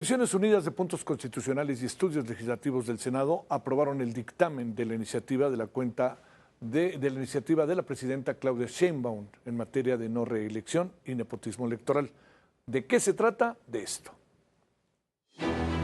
Comisiones Unidas de Puntos Constitucionales y Estudios Legislativos del Senado aprobaron el dictamen de la iniciativa de la presidenta Claudia Sheinbaum en materia de no reelección y nepotismo electoral. ¿De qué se trata? De esto.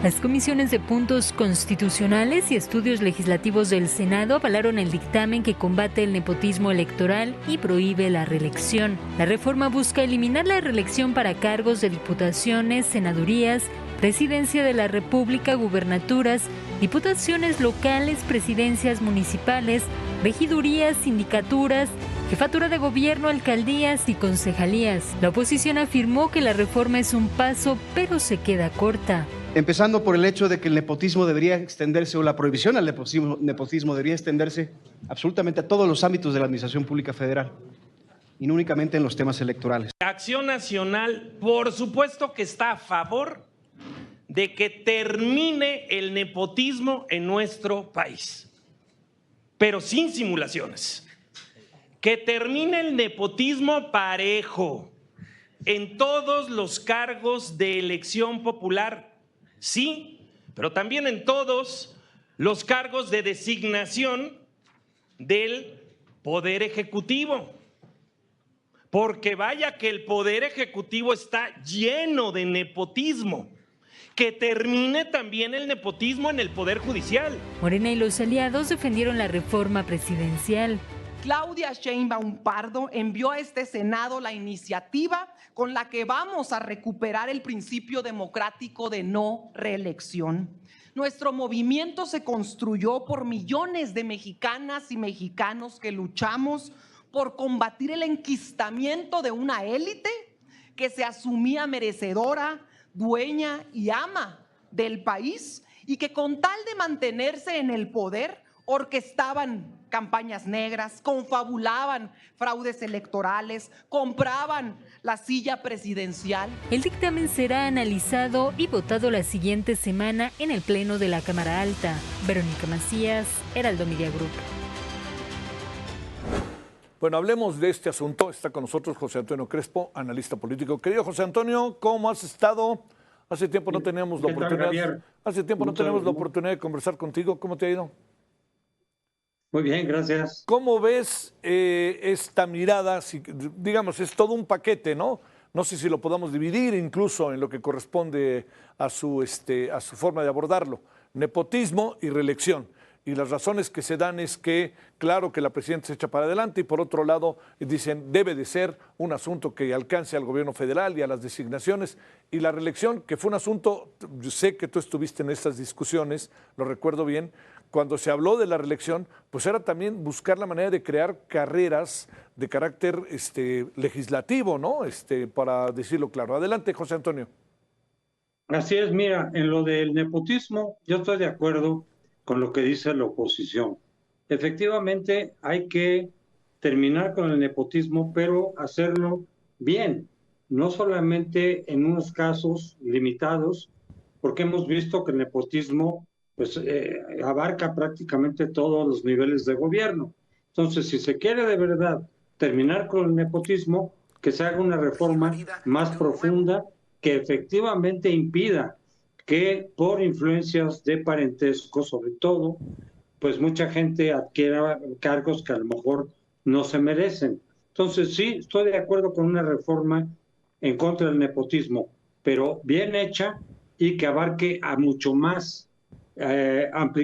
Las comisiones de puntos constitucionales y estudios legislativos del Senado avalaron el dictamen que combate el nepotismo electoral y prohíbe la reelección. La reforma busca eliminar la reelección para cargos de diputaciones, senadurías, Presidencia de la República, gubernaturas, diputaciones locales, presidencias municipales, regidurías, sindicaturas, jefatura de gobierno, alcaldías y concejalías. La oposición afirmó que la reforma es un paso, pero se queda corta. Empezando por el hecho de que el nepotismo debería extenderse, o la prohibición al nepotismo debería extenderse absolutamente a todos los ámbitos de la administración pública federal y no únicamente en los temas electorales. Acción Nacional, por supuesto que está a favor de que termine el nepotismo en nuestro país, pero sin simulaciones. Que termine el nepotismo parejo en todos los cargos de elección popular, sí, pero también en todos los cargos de designación del Poder Ejecutivo. Porque vaya que el Poder Ejecutivo está lleno de nepotismo. Que termine también el nepotismo en el Poder Judicial. Morena y los aliados defendieron la reforma presidencial. Claudia Sheinbaum Pardo envió a este Senado la iniciativa con la que vamos a recuperar el principio democrático de no reelección. Nuestro movimiento se construyó por millones de mexicanas y mexicanos que luchamos por combatir el enquistamiento de una élite que se asumía merecedora, dueña y ama del país y que con tal de mantenerse en el poder orquestaban campañas negras, confabulaban fraudes electorales, compraban la silla presidencial. El dictamen será analizado y votado la siguiente semana en el Pleno de la Cámara Alta. Verónica Macías, Heraldo Media Group. Bueno, hablemos de este asunto. Está con nosotros José Antonio Crespo, analista político. Querido José Antonio, ¿cómo has estado? Hace tiempo no teníamos la oportunidad. Hace tiempo no tenemos la oportunidad de conversar contigo. ¿Cómo te ha ido? Muy bien, gracias. ¿Cómo ves esta mirada? Digamos, es todo un paquete, ¿no? No sé si lo podamos dividir incluso en lo que corresponde a su forma de abordarlo. Nepotismo y reelección. Y las razones que se dan es que, claro, que la presidenta se echa para adelante y por otro lado dicen debe de ser un asunto que alcance al gobierno federal y a las designaciones. Y la reelección, que fue un asunto, yo sé que tú estuviste en estas discusiones, lo recuerdo bien, cuando se habló de la reelección, pues era también buscar la manera de crear carreras de carácter legislativo, ¿no? Para decirlo claro. Adelante, José Antonio. Así es, mira, en lo del nepotismo, yo estoy de acuerdo con lo que dice la oposición. Efectivamente, hay que terminar con el nepotismo, pero hacerlo bien, no solamente en unos casos limitados, porque hemos visto que el nepotismo pues, abarca prácticamente todos los niveles de gobierno. Entonces, si se quiere de verdad terminar con el nepotismo, que se haga una reforma más profunda que efectivamente impida que por influencias de parentesco, sobre todo, pues mucha gente adquiera cargos que a lo mejor no se merecen. Entonces, sí, estoy de acuerdo con una reforma en contra del nepotismo, pero bien hecha y que abarque a mucho más,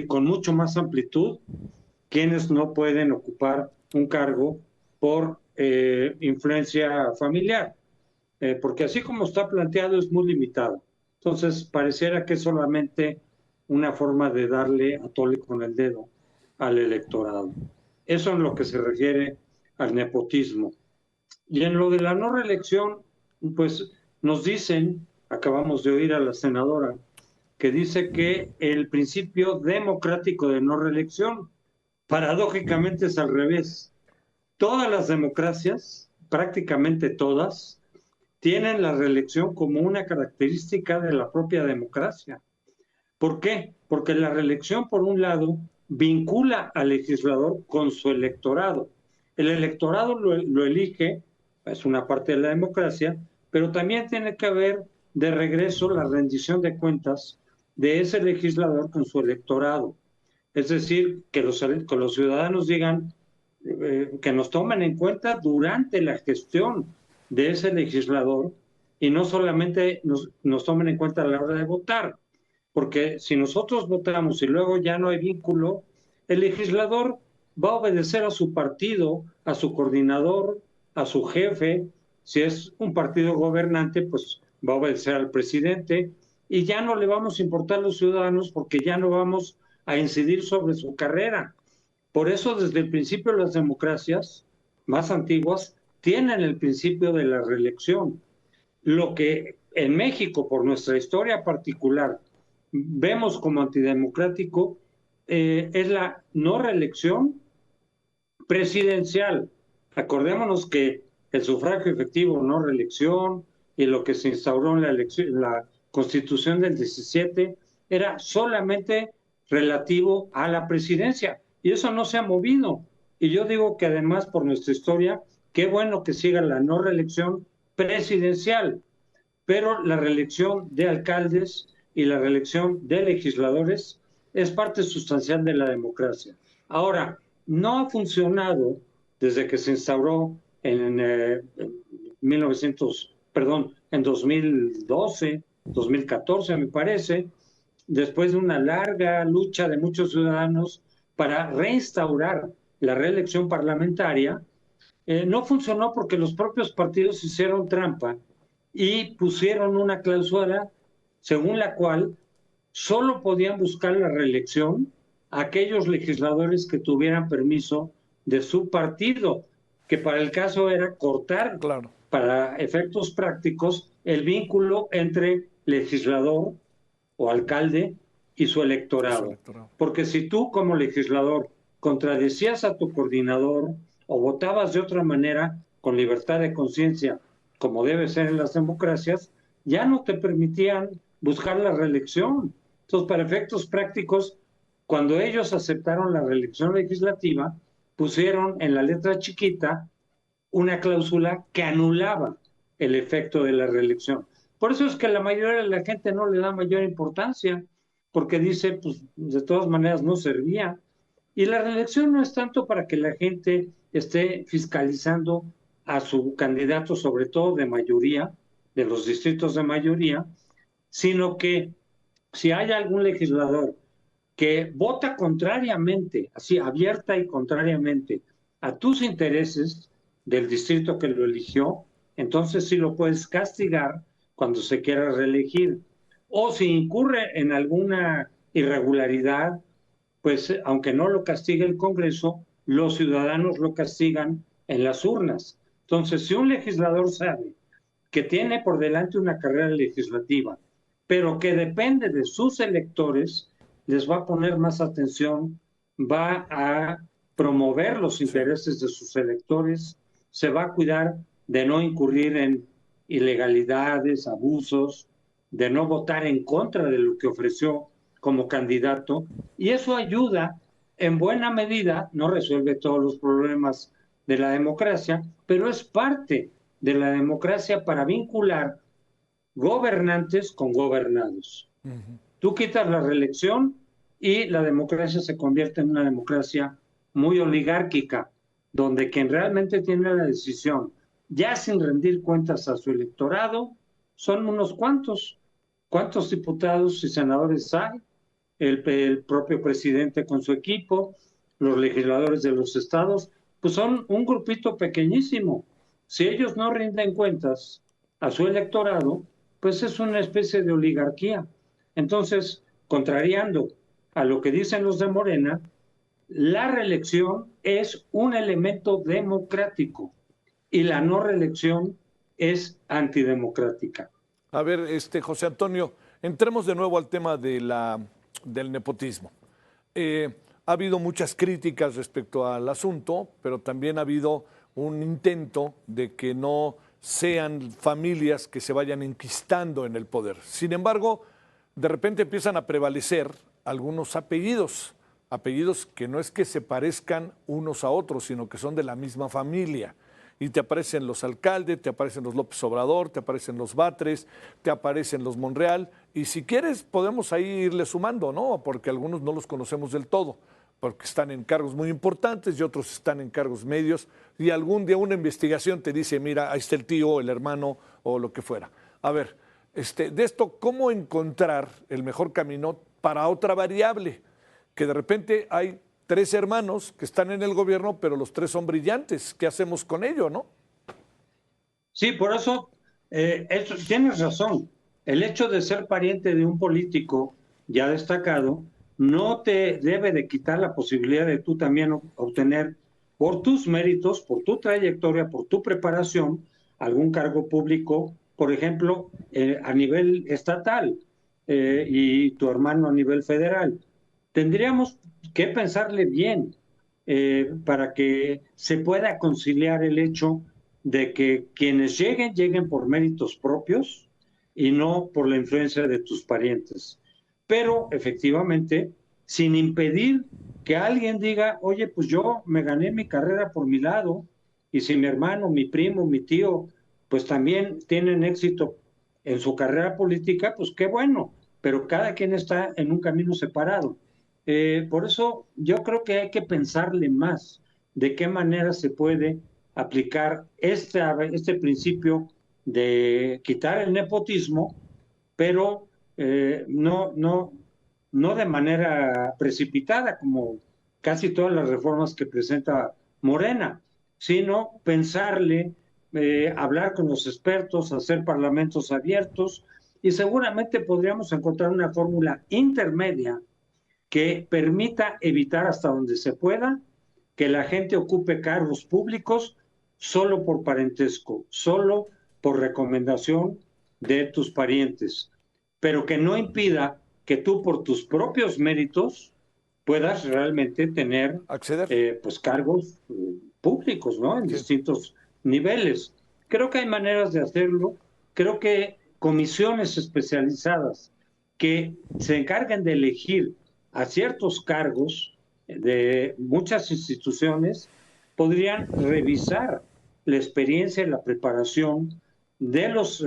con mucho más amplitud, quienes no pueden ocupar un cargo por influencia familiar, porque así como está planteado es muy limitado. Entonces, pareciera que es solamente una forma de darle a tole con el dedo al electorado. Eso en lo que se refiere al nepotismo. Y en lo de la no reelección, pues nos dicen, acabamos de oír a la senadora, que dice que el principio democrático de no reelección, paradójicamente es al revés. Todas las democracias, prácticamente todas, tienen la reelección como una característica de la propia democracia. ¿Por qué? Porque la reelección, por un lado, vincula al legislador con su electorado. El electorado lo elige, es una parte de la democracia, pero también tiene que haber de regreso la rendición de cuentas de ese legislador con su electorado. Es decir, que los ciudadanos digan, que nos tomen en cuenta durante la gestión de ese legislador y no solamente nos tomen en cuenta a la hora de votar. Porque si nosotros votamos y luego ya no hay vínculo, el legislador va a obedecer a su partido, a su coordinador, a su jefe. Si es un partido gobernante, pues va a obedecer al presidente y ya no le vamos a importar a los ciudadanos porque ya no vamos a incidir sobre su carrera. Por eso, desde el principio, las democracias más antiguas tienen el principio de la reelección. Lo que en México, por nuestra historia particular, vemos como antidemocrático es la no reelección presidencial. Acordémonos que el sufragio efectivo, no reelección, y lo que se instauró en la Constitución del 17 era solamente relativo a la presidencia. Y eso no se ha movido. Y yo digo que además, por nuestra historia, qué bueno que siga la no reelección presidencial, pero la reelección de alcaldes y la reelección de legisladores es parte sustancial de la democracia. Ahora, no ha funcionado desde que se instauró en 2012, 2014 me parece, después de una larga lucha de muchos ciudadanos para reinstaurar la reelección parlamentaria, no funcionó porque los propios partidos hicieron trampa y pusieron una cláusula según la cual solo podían buscar la reelección aquellos legisladores que tuvieran permiso de su partido, que para el caso era cortar, claro, para efectos prácticos, el vínculo entre legislador o alcalde y su electorado. Porque si tú como legislador contradecías a tu coordinador o votabas de otra manera con libertad de conciencia, como debe ser en las democracias, ya no te permitían buscar la reelección. Entonces, para efectos prácticos, cuando ellos aceptaron la reelección legislativa, pusieron en la letra chiquita una cláusula que anulaba el efecto de la reelección. Por eso es que la mayoría de la gente no le da mayor importancia, porque dice, pues de todas maneras no servía. Y la reelección no es tanto para que la gente esté fiscalizando a su candidato, sobre todo de mayoría, de los distritos de mayoría, sino que si hay algún legislador que vota contrariamente, así abierta y contrariamente, a tus intereses del distrito que lo eligió, entonces sí lo puedes castigar cuando se quiera reelegir. O si incurre en alguna irregularidad, pues aunque no lo castigue el Congreso, los ciudadanos lo castigan en las urnas. Entonces, si un legislador sabe que tiene por delante una carrera legislativa, pero que depende de sus electores, les va a poner más atención, va a promover los intereses de sus electores, se va a cuidar de no incurrir en ilegalidades, abusos, de no votar en contra de lo que ofreció como candidato, y eso ayuda en buena medida, no resuelve todos los problemas de la democracia, pero es parte de la democracia para vincular gobernantes con gobernados. Tú quitas la reelección y la democracia se convierte en una democracia muy oligárquica, donde quien realmente tiene la decisión, ya sin rendir cuentas a su electorado, son unos cuantos. ¿Cuántos diputados y senadores hay? El propio presidente con su equipo, los legisladores de los estados, pues son un grupito pequeñísimo. Si ellos no rinden cuentas a su electorado, pues es una especie de oligarquía. Entonces, contrariando a lo que dicen los de Morena, la reelección es un elemento democrático y la no reelección es antidemocrática. A ver, José Antonio, entremos de nuevo al tema del nepotismo. Ha habido muchas críticas respecto al asunto, pero también ha habido un intento de que no sean familias que se vayan enquistando en el poder. Sin embargo, de repente empiezan a prevalecer algunos apellidos que no es que se parezcan unos a otros, sino que son de la misma familia. y te aparecen los alcaldes, te aparecen los López Obrador, te aparecen los Batres, te aparecen los Monreal, y si quieres podemos ahí irle sumando, ¿no? Porque algunos no los conocemos del todo, porque están en cargos muy importantes y otros están en cargos medios, y algún día una investigación te dice, mira, ahí está el tío, el hermano o lo que fuera. A ver, de esto, ¿cómo encontrar el mejor camino para otra variable? Que de repente hay 3 hermanos que están en el gobierno, pero los 3 son brillantes. ¿Qué hacemos con ello, no? Sí, por eso, tienes razón. El hecho de ser pariente de un político ya destacado no te debe de quitar la posibilidad de tú también obtener, por tus méritos, por tu trayectoria, por tu preparación, algún cargo público, por ejemplo, a nivel estatal y tu hermano a nivel federal. Tendríamos que pensarle bien para que se pueda conciliar el hecho de que quienes lleguen por méritos propios y no por la influencia de tus parientes. Pero efectivamente, sin impedir que alguien diga, oye, pues yo me gané mi carrera por mi lado, y si mi hermano, mi primo, mi tío, pues también tienen éxito en su carrera política, pues qué bueno, pero cada quien está en un camino separado. Por eso yo creo que hay que pensarle más de qué manera se puede aplicar este principio de quitar el nepotismo, pero no de manera precipitada, como casi todas las reformas que presenta Morena, sino pensarle, hablar con los expertos, hacer parlamentos abiertos, y seguramente podríamos encontrar una fórmula intermedia que permita evitar hasta donde se pueda que la gente ocupe cargos públicos solo por parentesco, solo por recomendación de tus parientes, pero que no impida que tú por tus propios méritos puedas realmente tener pues cargos públicos, ¿no? En distintos niveles. Creo que hay maneras de hacerlo. Creo que comisiones especializadas que se encarguen de elegir a ciertos cargos de muchas instituciones podrían revisar la experiencia y la preparación de los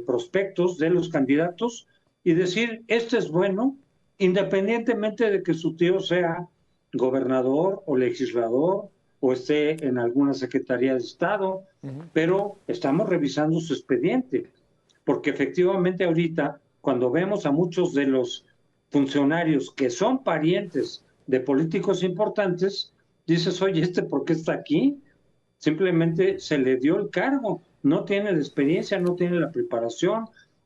prospectos, de los candidatos, y decir, este es bueno, independientemente de que su tío sea gobernador o legislador o esté en alguna secretaría de Estado, pero estamos revisando su expediente, porque efectivamente ahorita, cuando vemos a muchos de los funcionarios que son parientes de políticos importantes, dices, oye, ¿por qué está aquí? Simplemente se le dio el cargo, no tiene la experiencia, no tiene la preparación,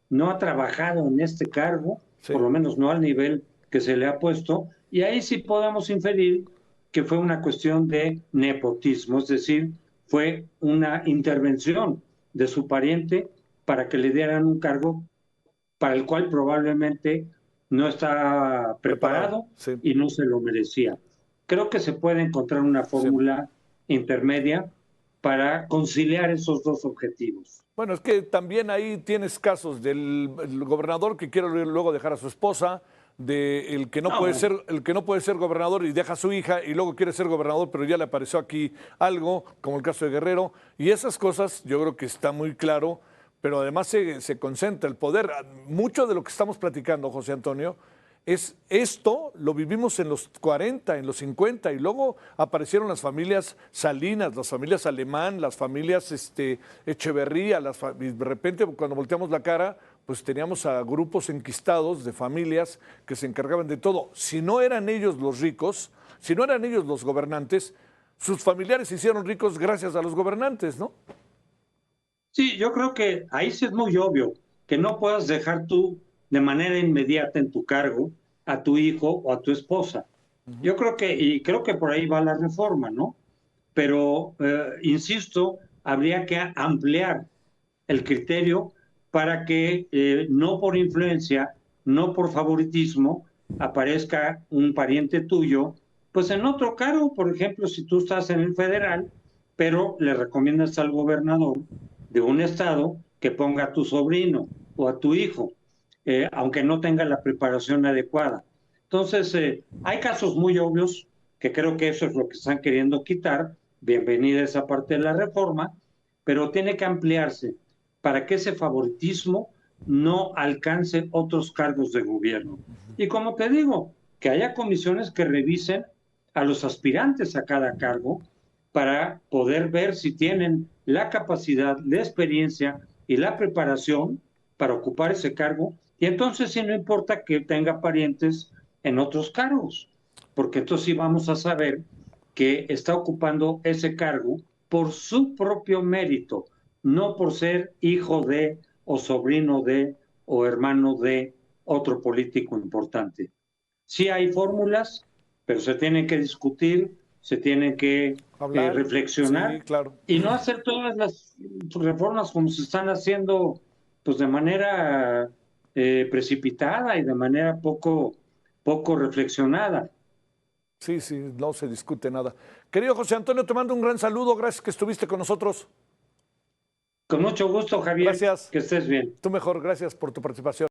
no ha trabajado en este cargo, por lo menos no al nivel que se le ha puesto, y ahí sí podemos inferir que fue una cuestión de nepotismo, es decir, fue una intervención de su pariente para que le dieran un cargo para el cual probablemente no está preparado y no se lo merecía. Creo que se puede encontrar una fórmula intermedia para conciliar esos dos objetivos. Bueno, es que también ahí tienes casos del gobernador que quiere luego dejar a su esposa, del que no puede ser gobernador y deja a su hija y luego quiere ser gobernador, pero ya le apareció aquí algo, como el caso de Guerrero, y esas cosas yo creo que está muy claro, pero además se concentra el poder. Mucho de lo que estamos platicando, José Antonio, es esto, lo vivimos en los 40, en los 50, y luego aparecieron las familias Salinas, las familias Alemán, las familias Echeverría, y de repente cuando volteamos la cara, pues teníamos a grupos enquistados de familias que se encargaban de todo. Si no eran ellos los ricos, si no eran ellos los gobernantes, sus familiares se hicieron ricos gracias a los gobernantes, ¿no? Sí, yo creo que ahí sí es muy obvio que no puedas dejar tú de manera inmediata en tu cargo a tu hijo o a tu esposa. Yo creo que por ahí va la reforma, ¿no? Pero, insisto, habría que ampliar el criterio para que no por influencia, no por favoritismo, aparezca un pariente tuyo, pues en otro cargo, por ejemplo, si tú estás en el federal, pero le recomiendas al gobernador de un estado que ponga a tu sobrino o a tu hijo, aunque no tenga la preparación adecuada. Entonces, hay casos muy obvios que creo que eso es lo que están queriendo quitar. Bienvenida esa parte de la reforma, pero tiene que ampliarse para que ese favoritismo no alcance otros cargos de gobierno. Y como te digo, que haya comisiones que revisen a los aspirantes a cada cargo para poder ver si tienen la capacidad, la experiencia y la preparación para ocupar ese cargo, y entonces sí no importa que tenga parientes en otros cargos, porque entonces sí vamos a saber que está ocupando ese cargo por su propio mérito, no por ser hijo de, o sobrino de, o hermano de otro político importante. Sí hay fórmulas, pero se tienen que discutir, se tienen que reflexionar, sí, claro, y no hacer todas las reformas como se están haciendo, pues de manera precipitada y de manera poco reflexionada. Sí, no se discute nada. Querido José Antonio, te mando un gran saludo, gracias que estuviste con nosotros. Con mucho gusto, Javier. Gracias. Que estés bien. Tú mejor, gracias por tu participación.